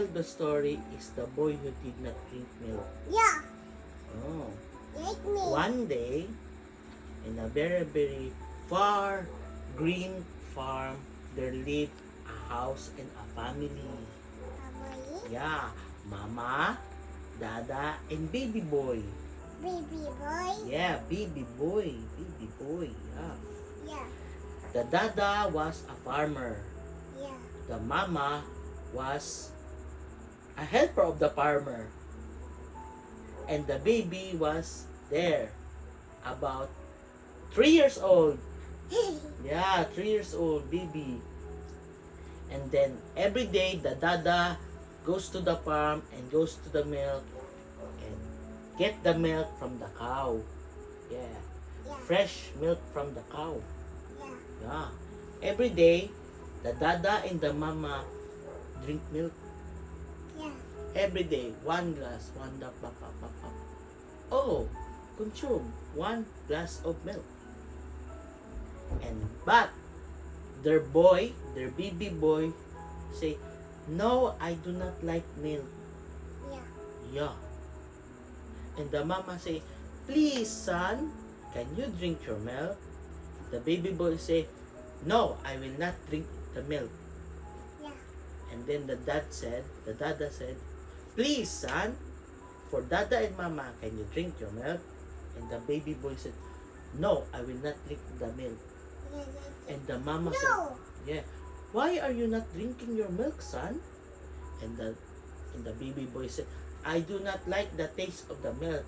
The story is the boy who did not drink milk. Yeah, Oh. like me. One day, in a very, very far green farm, there lived a house and a family. Family, Yeah, mama, dada, and baby boy. baby boy. Yeah, baby boy. Baby boy. Yeah. Yeah, The dada was a farmer. yeah, The mama was a helper of the farmer. And the baby was there, about 3 years old. Yeah, 3 years old baby. And then every day the dada goes to the farm and goes to the milk and get the milk from the cow. Yeah, yeah, fresh milk from the cow. yeah, Yeah. Every day the dada and the mama drink milk. yeah, Every day, 1 glass, 1 cup, pap, pap, pap, pap. Oh, consume 1 glass of milk. But their baby boy, say, no, I do not like milk. yeah, Yeah. And the mama say, please, son, can you drink your milk? The baby boy say, no, I will not drink the milk. yeah, And then the dada said, please, son, for dada and mama, can you drink your milk? And the baby boy said, no, I will not drink the milk. yeah. And the mama No, said, yeah, why are you not drinking your milk, son? And the baby boy said, I do not like the taste of the milk.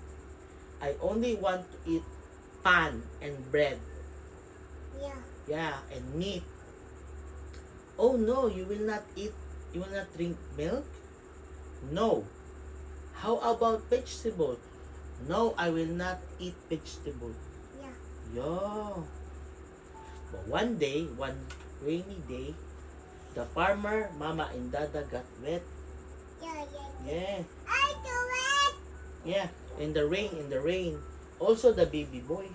I only want to eat pan and bread. yeah, Yeah, and meat. Oh no, you will not drink milk? No. How about vegetable? No, I will not eat vegetable. yeah, Yeah. But one day, one rainy day, the farmer, mama, and dada got wet. yeah, yeah. Yeah, I do it. yeah. In the rain. Also the baby boy.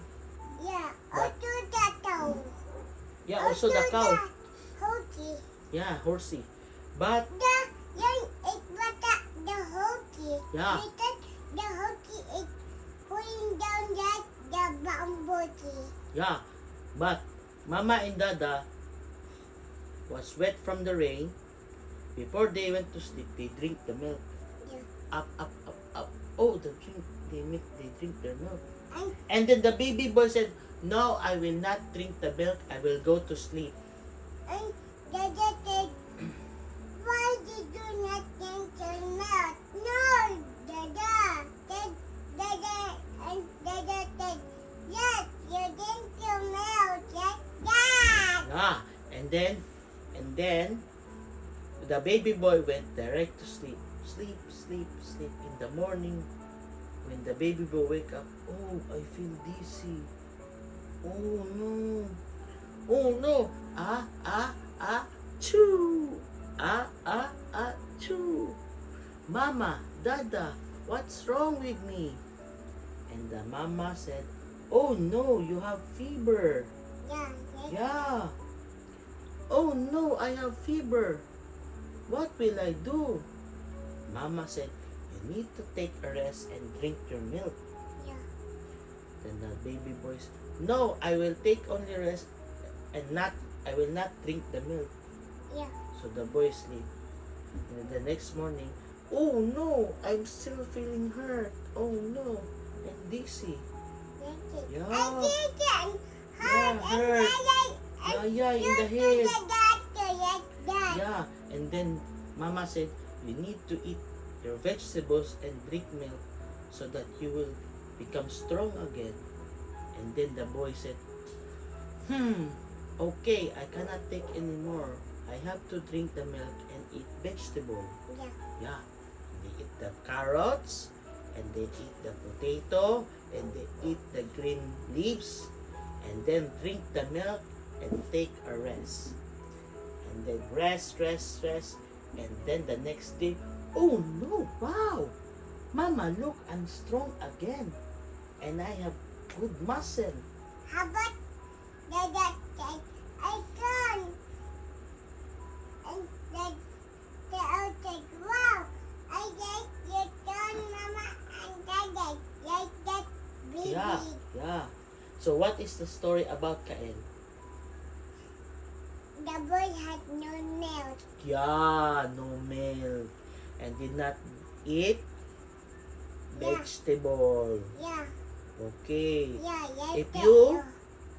Yeah, I But- do that though. Yeah, also the cow. Hockey. Yeah, horsey. But, The hockey. yeah, Because the hockey is pulling down the bamboo tree. yeah. But, mama and dada was wet from the rain. Before they went to sleep, they drink the milk. Yeah. Up, up, up, up. Oh, they drink their milk. And And then the baby boy said, no, I will not drink the milk. I will go to sleep. and Dada said, why did you not drink your milk? No, Dada. Dada and Dada said, yes, you drink your milk. Yes, Dad. Yeah. And then the baby boy went direct to sleep. Sleep, sleep, sleep. In the morning, when the baby boy wake up, oh, I feel dizzy. Oh no. Oh no. Choo. Choo. Mama, dada, what's wrong with me? And the mama said, oh no, you have fever. Yeah, yes. Yeah. Oh no, I have fever. What will I do? Mama said, you need to take a rest and drink your milk. Yeah. Then the baby boy said, no, I will take only rest and I will not drink the milk. Yeah. So the boy sleep. And the next morning, oh no, I'm still feeling hurt. Oh no, and dizzy. Yeah. I did it. Yeah, hurt. Yeah, in the head. Yes, Dad. Yeah, and then mama said, you need to eat your vegetables and drink milk so that you will become strong again. And then the boy said, okay, I cannot take anymore. I have to drink the milk and eat vegetable. Yeah. Yeah, they eat the carrots, and they eat the potato, and they eat the green leaves, and then drink the milk and take a rest. And then rest, and then the next day, oh no, wow! Mama, look, I'm strong again, and I have good muscle. How about Dada said, I can. And Dada said, wow. So what is the story about Kael? The boy had no milk. Yeah, no milk. And did not eat Yeah. vegetable. Yeah. Okay. Yeah. If you-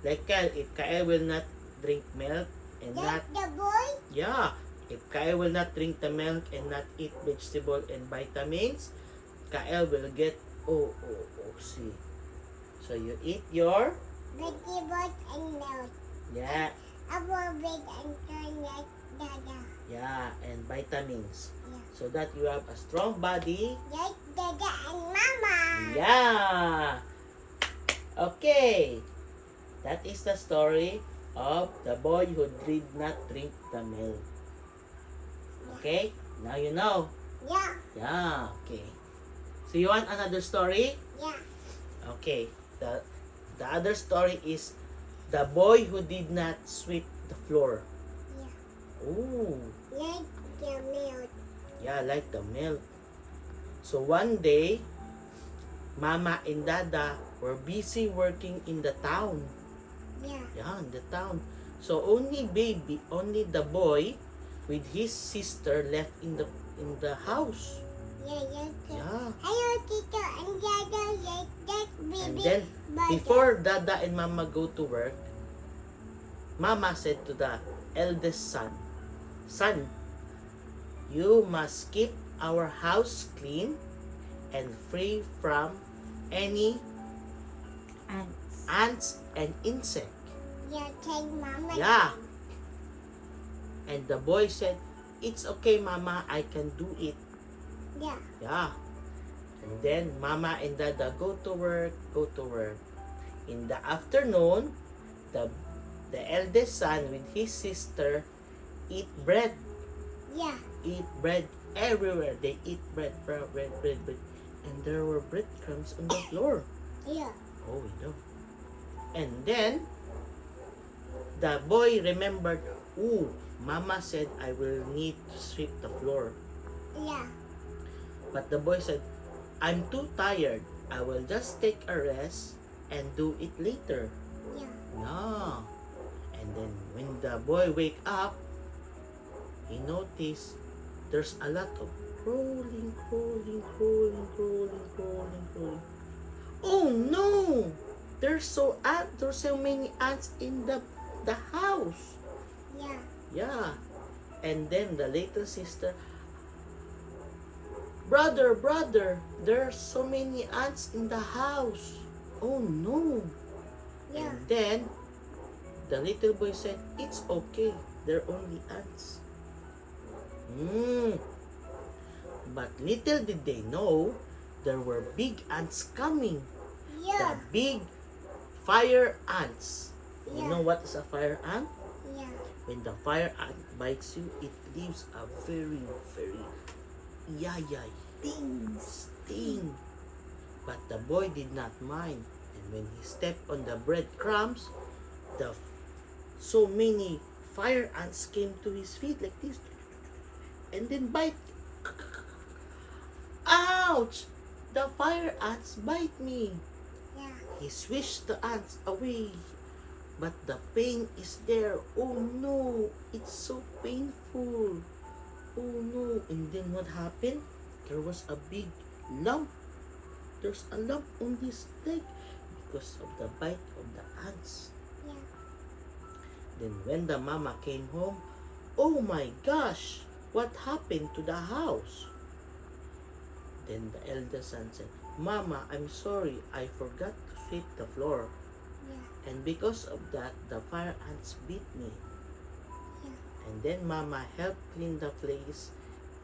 Like Kael, if Kael will not drink milk and not, That's the boy. yeah, if Kael will not drink the milk and not eat vegetable and vitamins, Kael will get OOC. So you eat your, Vegetables and milk. yeah, Apple big and turn like Dada. yeah, and vitamins. Yeah. So that you have a strong body. Like Dada and Mama. Yeah. Okay. That is the story of the boy who did not drink the milk. Okay? Now you know. Yeah. Yeah, okay. So you want another story? Yeah. Okay. The other story is the boy who did not sweep the floor. Yeah. Ooh. Like the milk. Yeah, like the milk. So one day, Mama and Dada were busy working in the town. Yeah. Yeah, in the town. So only the boy with his sister left in the house. Yeah. Yeah. Hello, Tito and Dada. Like that baby. And then before Dada and Mama go to work, Mama said to the eldest son, "Son, you must keep our house clean and free from any ants and insect." Yeah, take Mama. Yeah. And the boy said, "It's okay, Mama, I can do it." Yeah. Yeah. And then Mama and Dada go to work. In the afternoon, the eldest son with his sister eat bread. Yeah. Eat bread everywhere. They eat bread. And there were breadcrumbs on the floor. Yeah. Oh, no. And then, the boy remembered, "Ooh, Mama said I will need to sweep the floor." Yeah. But the boy said, "I'm too tired. I will just take a rest and do it later." Yeah. No. And then when the boy wake up, he noticed there's a lot of crawling. Oh no! There's so many ants in the house. Yeah. Yeah. And then the little sister, Brother, there are so many ants in the house. Oh no. Yeah. And then the little boy said, "It's okay. They're only ants." But little did they know, there were big ants coming. The Yeah. big fire ants. You Yeah. know what is a fire ant? Yeah. When the fire ant bites you, it leaves a very, very yayay sting. But the boy did not mind. And when he stepped on the breadcrumbs, so many fire ants came to his feet like this. And then bite. Ouch! The fire ants bite me. Yeah. He swished the ants away. But the pain is there. Oh no, it's so painful. Oh no. And then what happened? There was a big lump. There's a lump on his leg because of the bite of the ants. Yeah. Then when the mama came home, oh my gosh, what happened to the house? Then the eldest son said, "Mama, I'm sorry, I forgot to sweep the floor. Yeah. And because of that, the fire ants beat me." Yeah. And then Mama helped clean the place.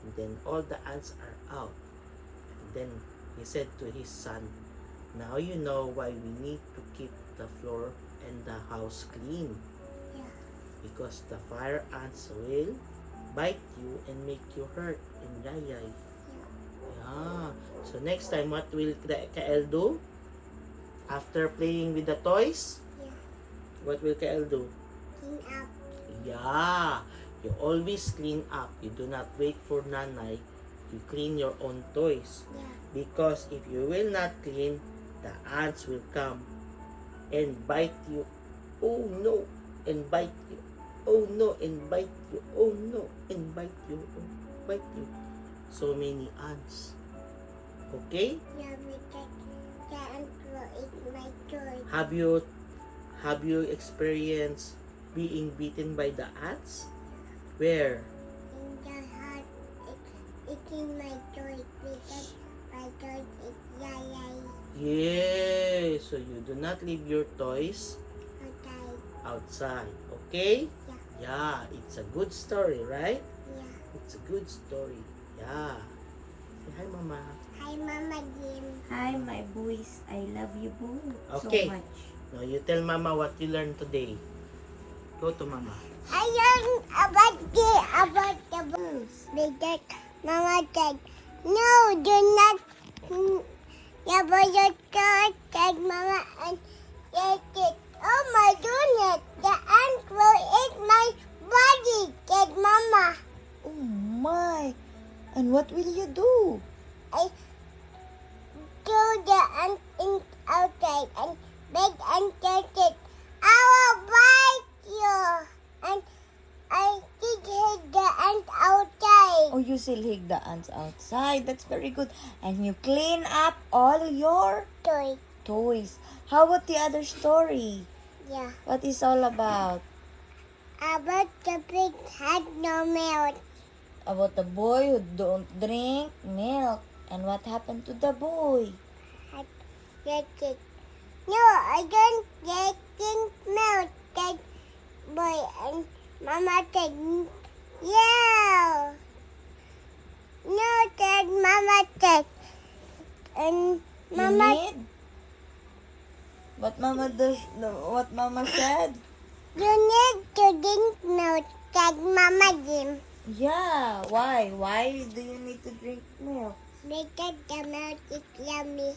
And then all the ants are out. And then he said to his son, "Now you know why we need to keep the floor and the house clean. Yeah. Because the fire ants will bite you and make you hurt and yayay." Yeah. So next time, what will Kael do? After playing with the toys, Yeah. what will Kael do? Clean up. Yeah. You always clean up. You do not wait for nanay. You clean your own toys. Yeah. Because if you will not clean, the ants will come and bite you. Oh no, and bite you. Oh no, and bite you. Oh no, and bite you. Oh, bite you. So many ants. Okay? Yeah, because the ant will eat my toy. Have you experienced being bitten by the ants? Where? In the heart, eating my toy because my toy is yay. Yeah, so you do not leave your toys Okay. outside. Okay? Yeah. Yeah, it's a good story, right? Yeah. It's a good story. Yeah. Say hi, Mama. Hi, Mama Jim. Hi, my boys. I love you both Okay. so much. Now you tell Mama what you learned today. Go to Mama. I learned about the books. Because Mama said, no, do not. About your toy, said Mama, and they said, oh my goodness, the ant will eat my body, said Mama. Oh my! And what will you do? I threw the ant in outside and begged and said, I will bite you. And I did hit the ant outside. Oh, you still hig the ants outside. That's very good. And you clean up all your Toy. toys. How about the other story? Yeah. What is all about? About the pig had no milk. About the boy who don't drink milk. And what happened to the boy? Had get it. No, I don't get milk. That boy and Mama said, yeah. No, that Mama said. And You Mama need? What mama does? No, what mama said? You need to drink milk, said Mama Jim. Yeah. Why? Why do you need to drink milk? Because the milk is yummy.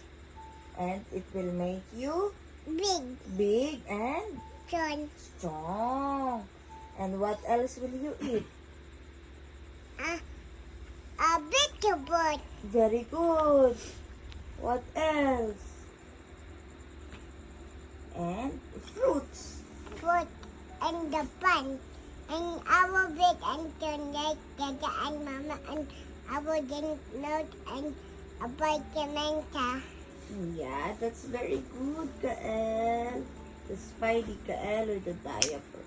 And it will make you Big, big and John. strong. And what else will you eat? A vegetable. Very good. What else? And fruits. Fruit and the pan. And our big and turn like Dada and Mama and our drink milk and a vitamin. Yeah, that's very good, Kael. The Spidey Kael or the diaper.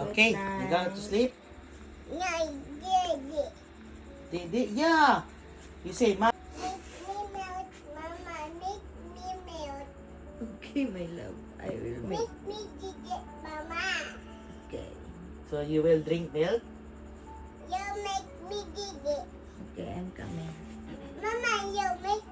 Okay, Good you going to night. sleep? No, yeah. Yeah. You say, Ma. Make me milk, Mama. Make me milk. Okay, my love. I will make. Make me ticket, Mama. Okay. So you will drink milk? You make me ticket. Okay, I'm coming. Mama, you make